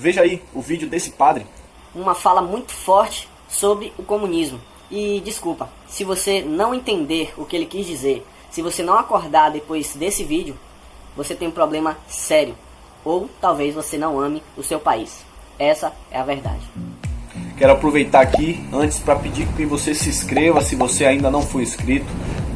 Veja aí o vídeo desse padre. Uma fala muito forte sobre o comunismo. E desculpa, se você não entender o que ele quis dizer, se você não acordar depois desse vídeo, você tem um problema sério. Ou talvez você não ame o seu país. Essa é a verdade. Quero aproveitar aqui antes para pedir que você se inscreva se você ainda não for inscrito.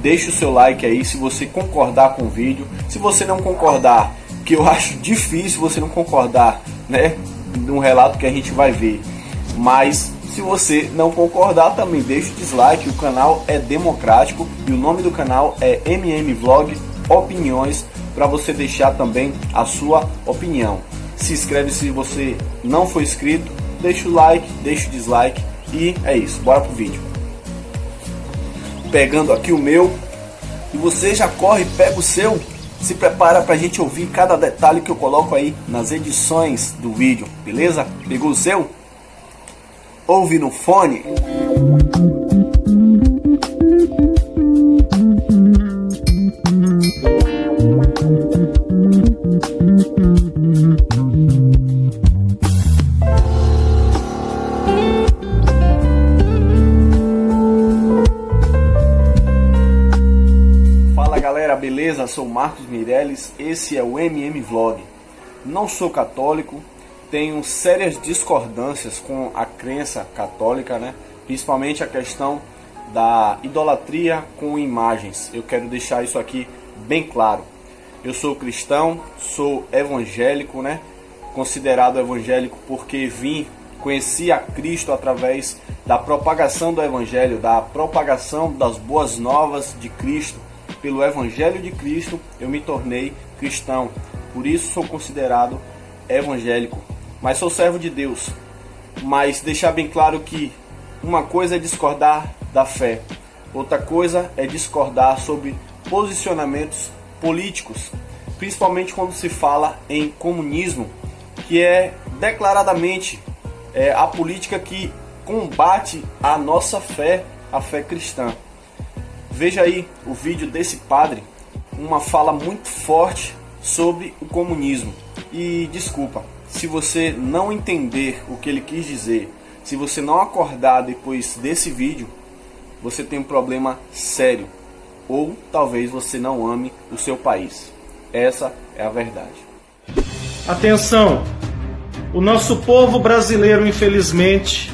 Deixe o seu like aí se você concordar com o vídeo. Se você não concordar, que eu acho difícil você não concordar, né, num relato que a gente vai ver. Mas se você não concordar, também deixe o dislike. O canal é democrático e o nome do canal é MM Vlog Opiniões, para você deixar também a sua opinião. Se inscreve se você não for inscrito, deixa o like, deixa o dislike e é isso. Bora pro vídeo. Pegando aqui o meu e você já corre, pega o seu. Se prepara pra gente ouvir cada detalhe que eu coloco aí nas edições do vídeo, beleza? Pegou o seu? Ouve no fone. Fala galera, beleza? Sou Marcos Meirelles, esse é o MM Vlog. Não sou católico, tenho sérias discordâncias com a crença católica, né? Principalmente a questão da idolatria com imagens. Eu quero deixar isso aqui bem claro. Eu sou cristão, sou evangélico, né? Considerado evangélico porque conheci a Cristo através da propagação do evangelho, da propagação das boas novas de Cristo. Pelo evangelho de Cristo eu me tornei cristão. Por isso sou considerado evangélico. Mas sou servo de Deus. Mas deixar bem claro que uma coisa é discordar da fé, outra coisa é discordar sobre posicionamentos políticos, principalmente quando se fala em comunismo, que é declaradamente a política que combate a nossa fé, a fé cristã. Veja aí o vídeo desse padre, uma fala muito forte sobre o comunismo. E desculpa, se você não entender o que ele quis dizer, se você não acordar depois desse vídeo, você tem um problema sério. Ou talvez você não ame o seu país. Essa é a verdade. Atenção! O nosso povo brasileiro, infelizmente,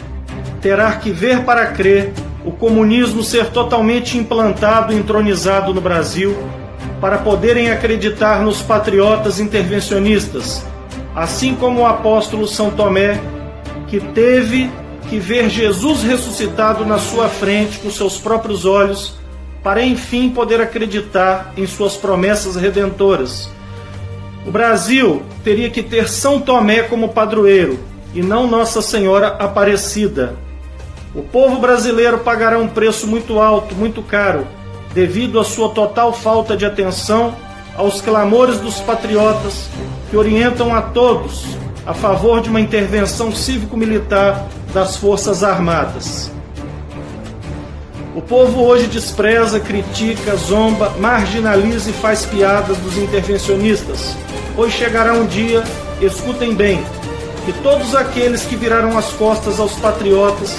terá que ver para crer o comunismo ser totalmente implantado e entronizado no Brasil para poderem acreditar nos patriotas intervencionistas, assim como o apóstolo São Tomé, que teve que ver Jesus ressuscitado na sua frente com seus próprios olhos, para enfim poder acreditar em suas promessas redentoras. O Brasil teria que ter São Tomé como padroeiro, e não Nossa Senhora Aparecida. O povo brasileiro pagará um preço muito alto, muito caro, devido à sua total falta de atenção aos clamores dos patriotas que orientam a todos a favor de uma intervenção cívico-militar das Forças Armadas. O povo hoje despreza, critica, zomba, marginaliza e faz piadas dos intervencionistas, pois chegará um dia, escutem bem, que todos aqueles que viraram as costas aos patriotas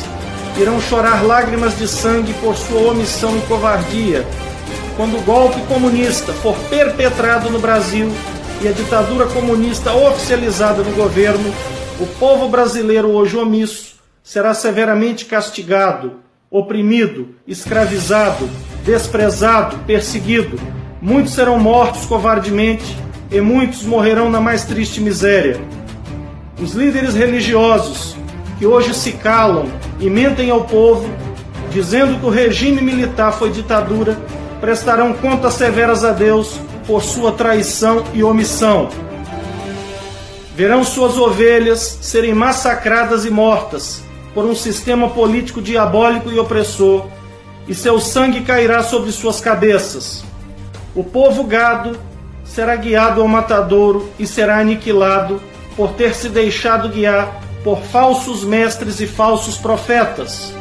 irão chorar lágrimas de sangue por sua omissão e covardia, quando o golpe comunista for perpetrado no Brasil e a ditadura comunista oficializada no governo. O povo brasileiro hoje omisso será severamente castigado, oprimido, escravizado, desprezado, perseguido. Muitos serão mortos covardemente e muitos morrerão na mais triste miséria. Os líderes religiosos que hoje se calam e mentem ao povo, dizendo que o regime militar foi ditadura, prestarão contas severas a Deus por sua traição e omissão. Verão suas ovelhas serem massacradas e mortas por um sistema político diabólico e opressor, e seu sangue cairá sobre suas cabeças. O povo gado será guiado ao matadouro e será aniquilado por ter se deixado guiar por falsos mestres e falsos profetas.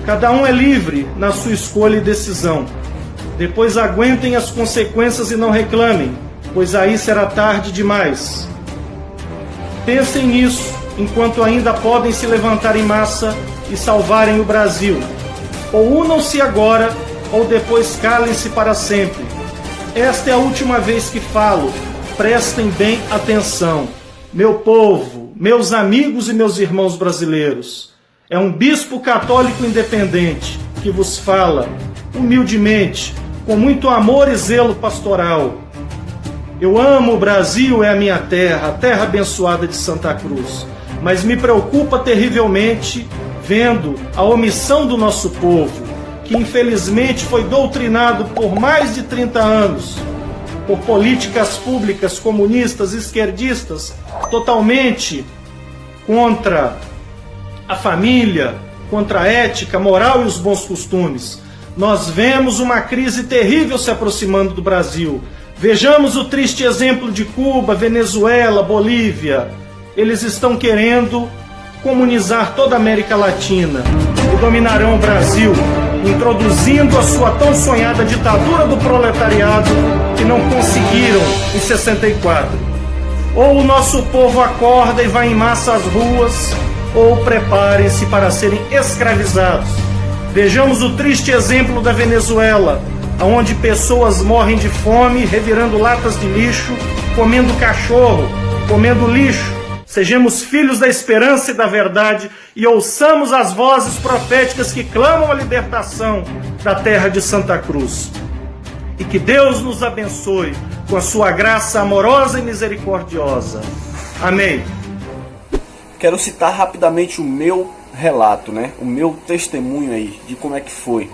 Cada um é livre na sua escolha e decisão. Depois aguentem as consequências e não reclamem, pois aí será tarde demais. Pensem nisso enquanto ainda podem se levantar em massa e salvarem o Brasil. Ou unam-se agora, ou depois calem-se para sempre. Esta é a última vez que falo. Prestem bem atenção. Meu povo, meus amigos e meus irmãos brasileiros, é um bispo católico independente que vos fala, humildemente, com muito amor e zelo pastoral. Eu amo o Brasil, é a minha terra, a terra abençoada de Santa Cruz, mas me preocupa terrivelmente vendo a omissão do nosso povo, que infelizmente foi doutrinado por mais de 30 anos, por políticas públicas comunistas, esquerdistas, totalmente contra a família, contra a ética, moral e os bons costumes. Nós vemos uma crise terrível se aproximando do Brasil. Vejamos o triste exemplo de Cuba, Venezuela, Bolívia. Eles estão querendo comunizar toda a América Latina e dominarão o Brasil, introduzindo a sua tão sonhada ditadura do proletariado que não conseguiram em 64. Ou o nosso povo acorda e vai em massa às ruas, ou preparem-se para serem escravizados. Vejamos o triste exemplo da Venezuela, onde pessoas morrem de fome, revirando latas de lixo, comendo cachorro, comendo lixo. Sejamos filhos da esperança e da verdade e ouçamos as vozes proféticas que clamam a libertação da terra de Santa Cruz. E que Deus nos abençoe com a sua graça amorosa e misericordiosa. Amém. Quero citar rapidamente o meu relato, o meu testemunho aí, de como é que foi.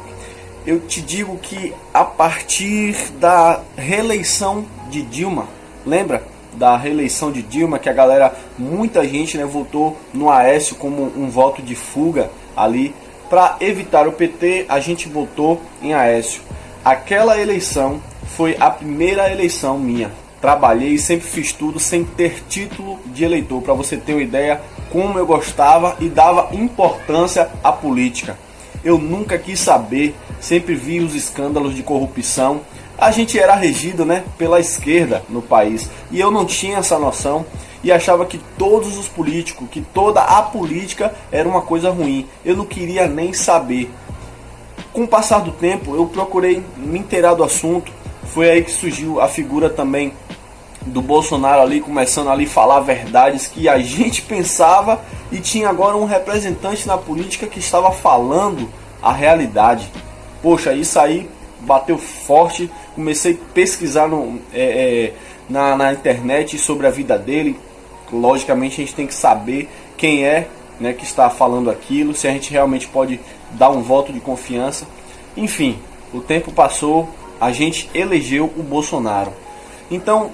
Eu te digo que a partir da reeleição de Dilma, lembra da reeleição de Dilma, que a galera, muita gente votou no Aécio como um voto de fuga ali, para evitar o PT, a gente votou em Aécio. Aquela eleição foi a primeira eleição minha. Trabalhei, sempre fiz tudo sem ter título de eleitor, para você ter uma ideia como eu gostava e dava importância à política. Eu nunca quis saber, sempre vi os escândalos de corrupção. A gente era regido pela esquerda no país e eu não tinha essa noção e achava que todos os políticos, que toda a política era uma coisa ruim. Eu não queria nem saber. Com o passar do tempo eu procurei me inteirar do assunto. Foi aí que surgiu a figura também do Bolsonaro ali, começando ali a falar verdades que a gente pensava, e tinha agora um representante na política que estava falando a realidade. Poxa, isso aí bateu forte. Comecei a pesquisar na internet sobre a vida dele. Logicamente a gente tem que saber quem é que está falando aquilo, se a gente realmente pode dar um voto de confiança. Enfim, o tempo passou, a gente elegeu o Bolsonaro. Então,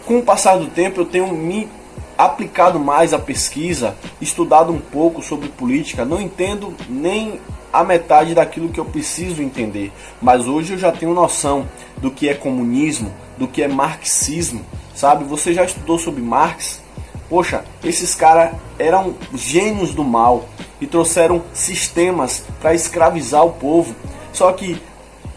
com o passar do tempo, eu tenho me aplicado mais à pesquisa, estudado um pouco sobre política. Não entendo nem a metade daquilo que eu preciso entender, mas hoje eu já tenho noção do que é comunismo, do que é marxismo, sabe? Você já estudou sobre Marx? Poxa, esses caras eram gênios do mal e trouxeram sistemas para escravizar o povo. Só que,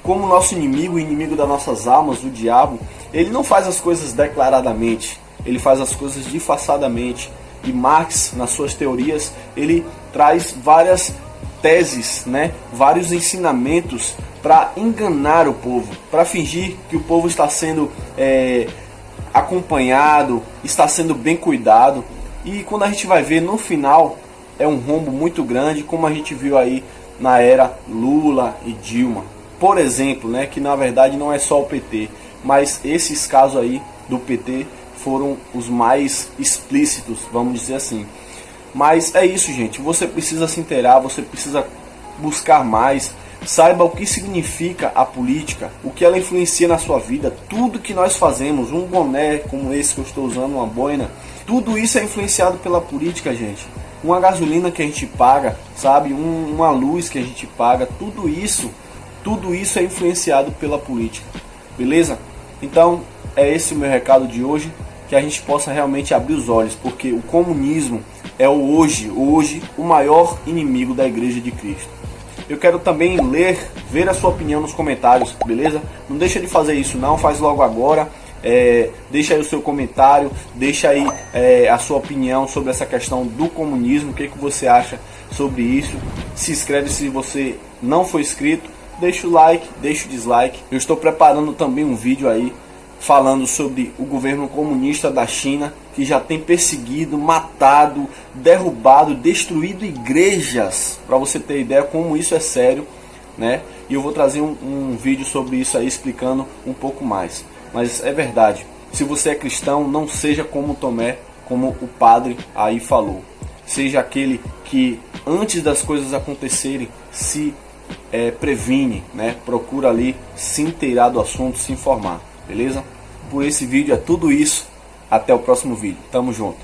como nosso inimigo, o inimigo das nossas almas, o diabo, ele não faz as coisas declaradamente, ele faz as coisas disfarçadamente. E Marx, nas suas teorias, ele traz várias teses, vários ensinamentos para enganar o povo, para fingir que o povo está sendo acompanhado, está sendo bem cuidado. E quando a gente vai ver no final, é um rombo muito grande, como a gente viu aí na era Lula e Dilma. Por exemplo, que na verdade não é só o PT, mas esses casos aí do PT foram os mais explícitos, vamos dizer assim. Mas é isso, gente. Você precisa se inteirar, você precisa buscar mais. Saiba o que significa a política, o que ela influencia na sua vida. Tudo que nós fazemos, um boné como esse que eu estou usando, uma boina, tudo isso é influenciado pela política, gente. Uma gasolina que a gente paga, sabe? Uma luz que a gente paga, tudo isso é influenciado pela política. Beleza? Então, é esse o meu recado de hoje. Que a gente possa realmente abrir os olhos, porque o comunismo é hoje o maior inimigo da Igreja de Cristo. Eu quero também ver a sua opinião nos comentários, beleza? Não deixa de fazer isso não, faz logo agora. Deixa aí o seu comentário, deixa aí a sua opinião sobre essa questão do comunismo, o que você acha sobre isso. Se inscreve se você não for inscrito, deixa o like, deixa o dislike. Eu estou preparando também um vídeo aí falando sobre o governo comunista da China, que já tem perseguido, matado, derrubado, destruído igrejas, para você ter ideia como isso é sério, né? E eu vou trazer um vídeo sobre isso aí, explicando um pouco mais. Mas é verdade, se você é cristão, não seja como Tomé, como o padre aí falou. Seja aquele que antes das coisas acontecerem se previne, né? Procura ali se inteirar do assunto, se informar, beleza? Por esse vídeo é tudo isso. Até o próximo vídeo. Tamo junto.